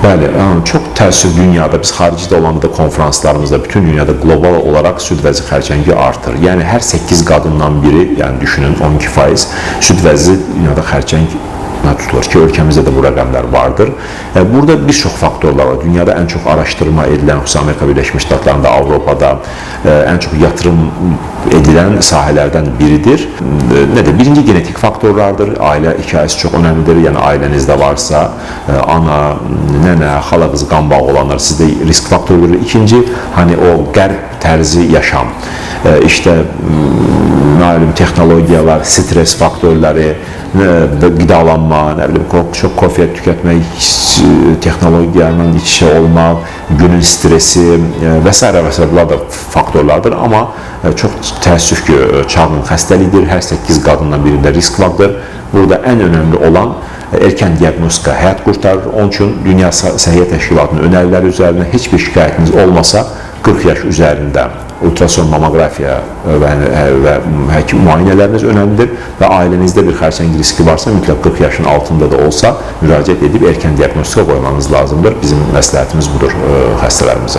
Bəli, çox təəssüf dünyada, biz xaricdə olanda konferanslarımızda, bütün dünyada qlobal olaraq süd vəzi xərçəngi artır. Yəni, hər 8 qadından biri, yəni düşünün 12% süd vəzi dünyada xərçəng tutulur ki, ölkəmizdə də bu rəqəmlər vardır. Burada bir çox faktorlar var. Dünyada ən çox araşdırma edilən, xüsusən Amerika Birləşmiş Ştatlarında, Avropada ən çox yatırım edilən sahələrdən biridir. Nədir? Birinci genetik faktorlardır. Ailə hekayəsi çox önəmlidir. Yəni, ailənizdə varsa, ana, nənə, xala qızı, qan bağı olanlar sizdə risk faktorudur. İkinci, hani o qərb tərzi yaşam, işte texnologiyalar, stres faktörləri, qidalanma, çox kofe tükətmək, texnologiyanın iç-içə olmaq, günün stresi və s. bunlar da faktorlardır. Amma çox təəssüf ki, çağın xəstəliyidir, hər 8 qadından birində risk vardır. Burada ən önəmli olan erkən diaqnostika həyat qurtarır. Onun üçün Dünya Səhiyyə Təşkilatının önəriləri üzərində heç bir şikayətiniz olmasa, 40 yaş üzərində ultrason mamografiya və həkim müayinələriniz önəmlidir və ailənizdə bir xərçəng riski varsa, mütləq 40 yaşın altında da olsa müraciət edib erkən diaqnostika qoymanız lazımdır. Bizim məsləhətimiz budur xəstələrimizə.